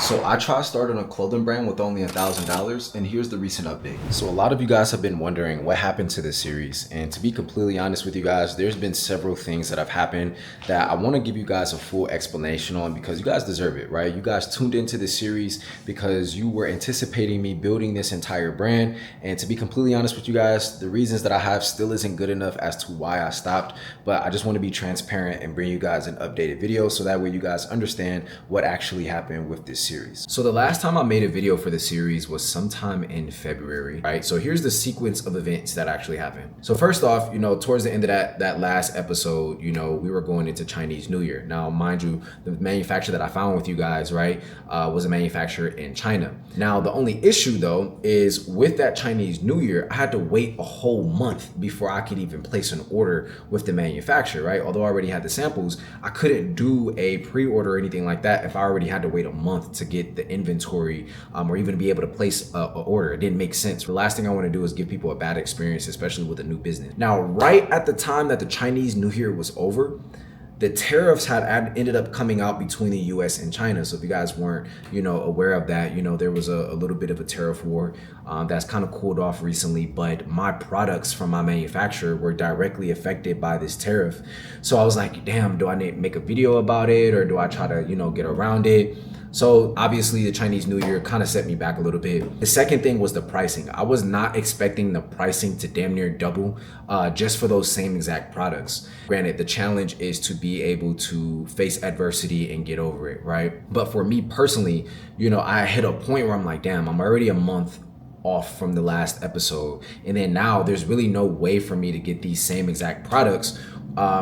So I tried starting a clothing brand with only $1,000, and here's the recent update. So a lot of you guys have been wondering what happened to this series, and to be completely honest with you guys, there's been several things that have happened that I want to give you guys a full explanation on because you guys deserve it, right? You guys tuned into this series because you were anticipating me building this entire brand, and to be completely honest with you guys, the reasons that I have still isn't good enough as to why I stopped, but I just want to be transparent and bring you guys an updated video so that way you guys understand what actually happened with this series. So the last time I made a video for the series was sometime in February, right? So here's the sequence of events that actually happened. So first off, towards the end of that last episode, we were going into Chinese New Year. Now, mind you, the manufacturer that I found with you guys, right, was a manufacturer in China. Now, the only issue though is with that Chinese New Year, I had to wait a whole month before I could even place an order with the manufacturer, right? Although I already had the samples, I couldn't do a pre-order or anything like that if I already had to wait a month to get the inventory or even be able to place a order. It didn't make sense. The last thing I want to do is give people a bad experience, especially with a new business. Now, right at the time that the Chinese New Year was over, the tariffs had ended up coming out between the US and China. So if you guys weren't, aware of that, there was a little bit of a tariff war that's kind of cooled off recently, but my products from my manufacturer were directly affected by this tariff. So I was like, damn, do I need to make a video about it or do I try to, get around it? So obviously the Chinese New Year kind of set me back a little bit. The second thing was the pricing. I was not expecting the pricing to damn near double just for those same exact products. Granted, the challenge is to be able to face adversity and get over it, right? But for me personally, I hit a point where I'm like, damn, I'm already a month off from the last episode. And then now there's really no way for me to get these same exact products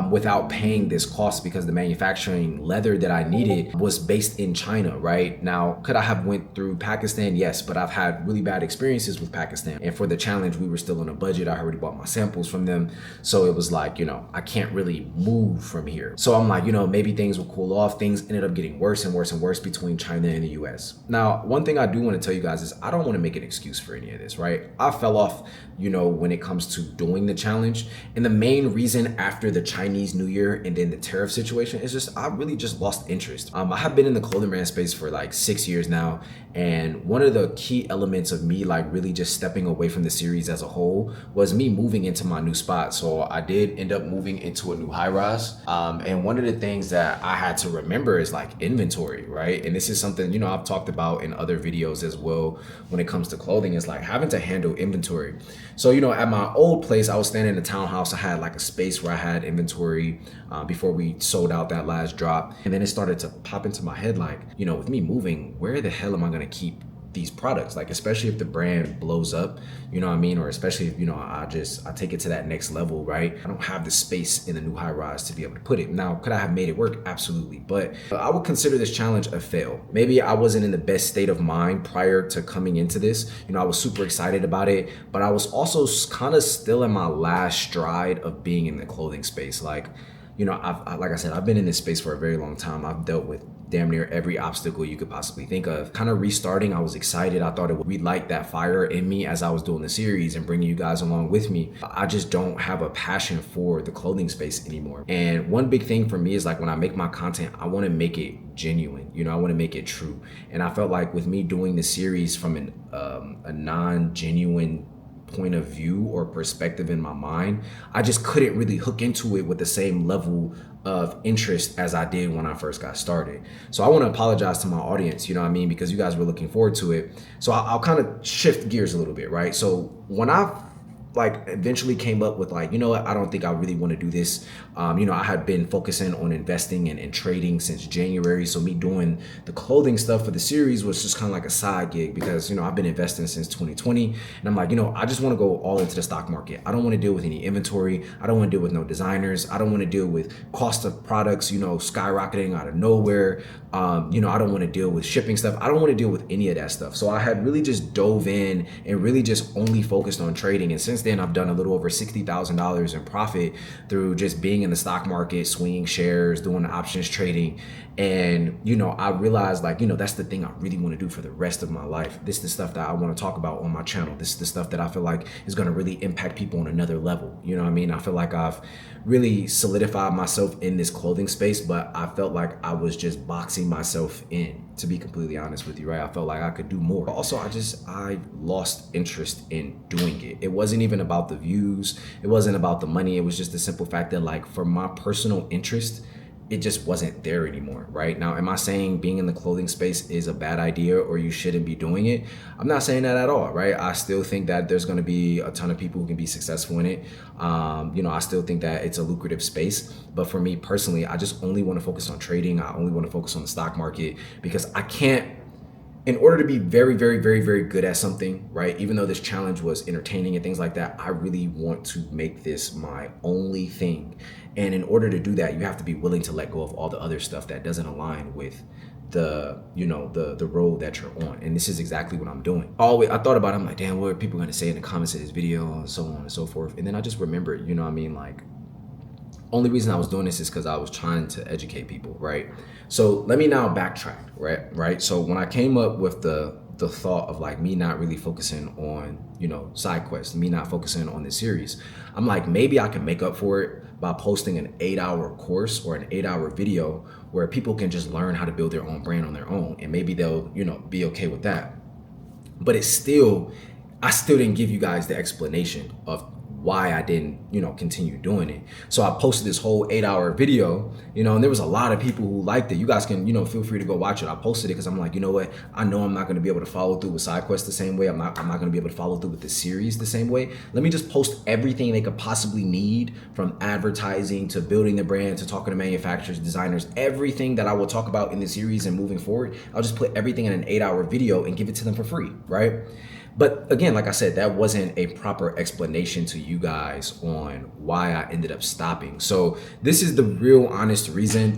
without paying this cost because the manufacturing leather that I needed was based in China, right? Now, could I have went through Pakistan? Yes, but I've had really bad experiences with Pakistan. And for the challenge, we were still on a budget. I already bought my samples from them. So it was like, I can't really move from here. So I'm like, maybe things will cool off. Things ended up getting worse and worse and worse between China and the US. Now, one thing I do want to tell you guys is I don't want to make an excuse for any of this, right? I fell off, when it comes to doing the challenge. And the main reason after the Chinese New Year and then the tariff situation is just I really just lost interest. I have been in the clothing brand space for like 6 years now, and one of the key elements of me like really just stepping away from the series as a whole was me moving into my new spot. So I did end up moving into a new high rise, and one of the things that I had to remember is like inventory, right? And this is something I've talked about in other videos as well when it comes to clothing, is like having to handle inventory. So at my old place, I was staying in a townhouse. I had like a space where I had inventory before we sold out that last drop. And then it started to pop into my head like, with me moving, where the hell am I gonna keep these products? Like, especially if the brand blows up, or especially if, I take it to that next level, right? I don't have the space in the new high rise to be able to put it. Now, could I have made it work? Absolutely. But I would consider this challenge a fail. Maybe I wasn't in the best state of mind prior to coming into this. I was super excited about it, but I was also kind of still in my last stride of being in the clothing space. Like, like I said, I've been in this space for a very long time. I've dealt with damn near every obstacle you could possibly think of. Kind of restarting, I was excited. I thought it would relight that fire in me as I was doing the series and bringing you guys along with me. I just don't have a passion for the clothing space anymore. And one big thing for me is like when I make my content, I want to make it genuine. I want to make it true. And I felt like with me doing the series from a non-genuine point of view or perspective in my mind, I just couldn't really hook into it with the same level of interest as I did when I first got started. So I want to apologize to my audience, because you guys were looking forward to it. So I'll kind of shift gears a little bit, right? So when I eventually came up with like, I don't think I really want to do this. I had been focusing on investing and trading since January. So me doing the clothing stuff for the series was just kind of like a side gig because, I've been investing since 2020. And I'm like, I just want to go all into the stock market. I don't want to deal with any inventory. I don't want to deal with no designers. I don't want to deal with cost of products, skyrocketing out of nowhere. I don't want to deal with shipping stuff. I don't want to deal with any of that stuff. So I had really just dove in and really just only focused on trading. And since then, I've done a little over $60,000 in profit through just being in the stock market, swinging shares, doing the options trading. And, I realized like, that's the thing I really want to do for the rest of my life. This is the stuff that I want to talk about on my channel. This is the stuff that I feel like is going to really impact people on another level. You know what I mean? I feel like I've really solidified myself in this clothing space, but I felt like I was just boxing myself in, to be completely honest with you, right? I felt like I could do more. Also, I lost interest in doing it. It wasn't even about the views. It wasn't about the money. It was just the simple fact that like for my personal interest, it just wasn't there anymore, right? Now, am I saying being in the clothing space is a bad idea or you shouldn't be doing it? I'm not saying that at all, right? I still think that there's gonna be a ton of people who can be successful in it. I still think that it's a lucrative space, but for me personally, I just only wanna focus on trading. I only wanna focus on the stock market because I can't, in order to be very, very, very, very good at something, right? Even though this challenge was entertaining and things like that, I really want to make this my only thing. And in order to do that, you have to be willing to let go of all the other stuff that doesn't align with the road that you're on. And this is exactly what I'm doing. I thought about it, I'm like, damn, what are people gonna say in the comments of this video and so on and so forth. And then I just remembered, like, only reason I was doing this is because I was trying to educate people, right? So let me now backtrack, right? So when I came up with the thought of like me not really focusing on, side quests, me not focusing on this series, I'm like, maybe I can make up for it by posting an 8-hour course or an 8-hour video where people can just learn how to build their own brand on their own. And maybe they'll, be okay with that. But I still didn't give you guys the explanation of why I didn't, continue doing it. So I posted this whole 8-hour video, and there was a lot of people who liked it. You guys can, feel free to go watch it. I posted it because I'm like, you know what? I know I'm not going to be able to follow through with SideQuest the same way. I'm not going to be able to follow through with the series the same way. Let me just post everything they could possibly need, from advertising to building the brand to talking to manufacturers, designers, everything that I will talk about in the series and moving forward. I'll just put everything in an 8-hour video and give it to them for free, right? But again, like I said, that wasn't a proper explanation to you guys on why I ended up stopping. So this is the real honest reason,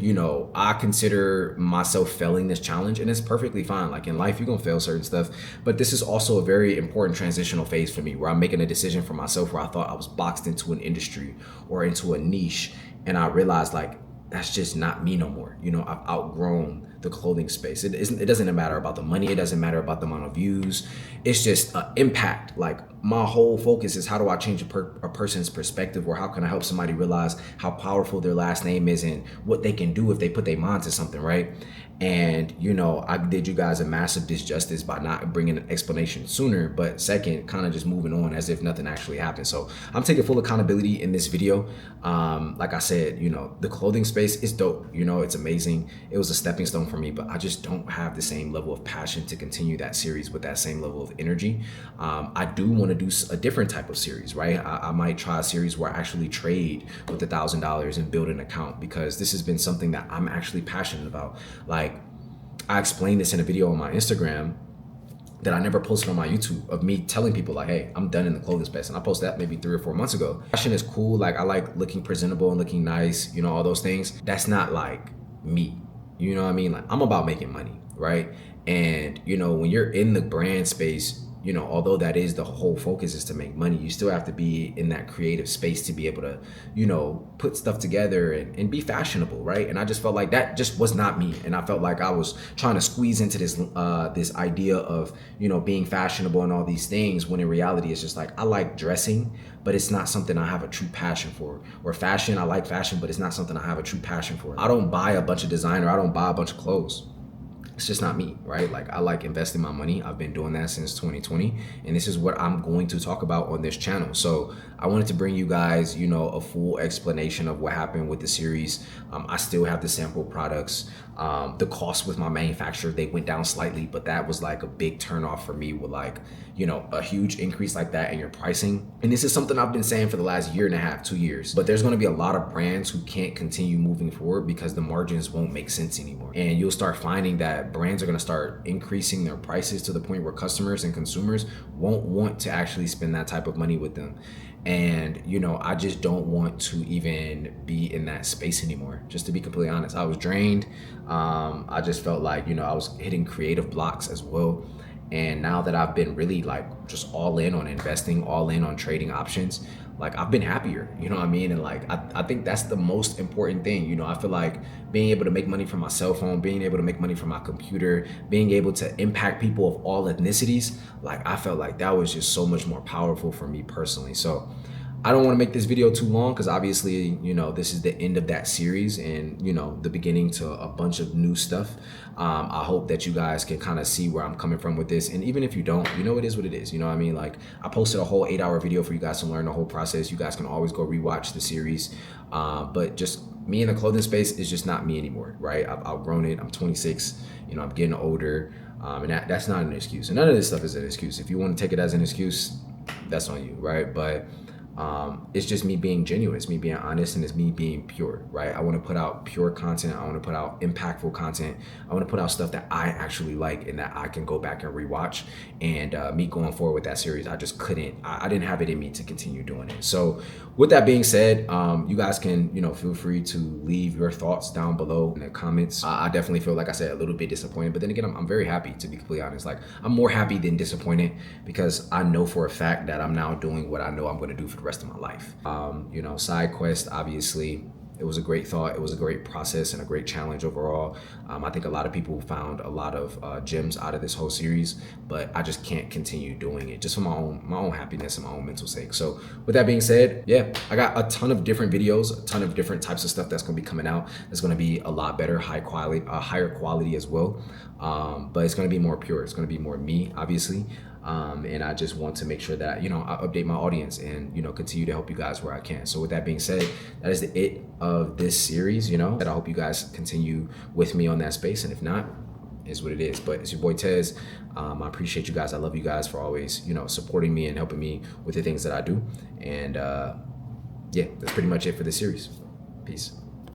I consider myself failing this challenge, and it's perfectly fine. Like in life, you're gonna fail certain stuff, but this is also a very important transitional phase for me where I'm making a decision for myself where I thought I was boxed into an industry or into a niche. And I realized like, that's just not me no more. I've outgrown the clothing space. It doesn't matter about the money. It doesn't matter about the amount of views. It's just impact. Like my whole focus is how do I change a person's perspective, or how can I help somebody realize how powerful their last name is and what they can do if they put their mind to something, right? And, I did you guys a massive disjustice by not bringing an explanation sooner, but second, kind of just moving on as if nothing actually happened. So I'm taking full accountability in this video. Like I said, the clothing space is dope. It's amazing. It was a stepping stone for me, but I just don't have the same level of passion to continue that series with that same level of energy. I do want to do a different type of series, right? I might try a series where I actually trade with $1,000 and build an account, because this has been something that I'm actually passionate about. Like, I explained this in a video on my Instagram that I never posted on my YouTube, of me telling people like, hey, I'm done in the clothing space. And I posted that maybe 3 or 4 months ago. Fashion is cool. Like I like looking presentable and looking nice, all those things. That's not like me. You know what I mean? Like I'm about making money, right? And when you're in the brand space, although that is the whole focus is to make money, you still have to be in that creative space to be able to, put stuff together and be fashionable, right? And I just felt like that just was not me. And I felt like I was trying to squeeze into this idea of, being fashionable and all these things, when in reality it's just like, I like dressing, but it's not something I have a true passion for. Or fashion, I like fashion, but it's not something I have a true passion for. I don't buy a bunch of designer, I don't buy a bunch of clothes. It's just not me, right? Like I like investing my money. I've been doing that since 2020, and this is what I'm going to talk about on this channel. So I wanted to bring you guys, a full explanation of what happened with the series. I still have the sample products. The cost with my manufacturer, they went down slightly, but that was like a big turnoff for me with like, a huge increase like that in your pricing. And this is something I've been saying for the last 1.5 to 2 years, but there's going to be a lot of brands who can't continue moving forward because the margins won't make sense anymore. And you'll start finding that brands are going to start increasing their prices to the point where customers and consumers won't want to actually spend that type of money with them. And, I just don't want to even be in that space anymore. Just to be completely honest, I was drained. I just felt like, I was hitting creative blocks as well. And now that I've been really like just all in on investing, all in on trading options, like I've been happier, you know what I mean? And like I think that's the most important thing. You know, I feel like being able to make money from my cell phone, being able to make money from my computer, being able to impact people of all ethnicities, like I felt like that was just so much more powerful for me personally. So I don't want to make this video too long because obviously, you know, this is the end of that series and, you know, the beginning to a bunch of new stuff. I hope that you guys can kind of see where I'm coming from with this. And even if you don't, you know, it is what it is. You know what I mean? Like I posted a whole 8-hour video for you guys to learn the whole process. You guys can always go rewatch the series. But just me in the clothing space is just not me anymore, right? I've outgrown it. I'm 26, you know, I'm getting older. And that's not an excuse. And none of this stuff is an excuse. If you want to take it as an excuse, that's on you, right? But it's just me being genuine, it's me being honest, and it's me being pure, right? I want to put out pure content. I want to put out impactful content. I want to put out stuff that I actually like and that I can go back and rewatch. And me going forward with that series, I just couldn't, I didn't have it in me to continue doing it. So with that being said, you guys can, you know, feel free to leave your thoughts down below in the comments. I definitely feel, like I said, a little bit disappointed, but then again, I'm very happy, to be completely honest. Like I'm more happy than disappointed because I know for a fact that I'm now doing what I know I'm going to do for the rest of my life. You know, side quest, obviously it was a great thought. It was a great process and a great challenge overall. I think a lot of people found a lot of gems out of this whole series, but I just can't continue doing it just for my own happiness and my own mental sake. So with that being said, yeah, I got a ton of different videos, a ton of different types of stuff that's going to be coming out. It's going to be a lot better, higher quality as well. But it's going to be more pure. It's going to be more me, obviously. And I just want to make sure that, you know, I update my audience and, you know, continue to help you guys where I can. So with that being said, that is it of this series, you know, that I hope you guys continue with me on that space. And if not, is what it is. But it's your boy Tez. I appreciate you guys. I love you guys for always, you know, supporting me and helping me with the things that I do. And yeah, that's pretty much it for this series. Peace.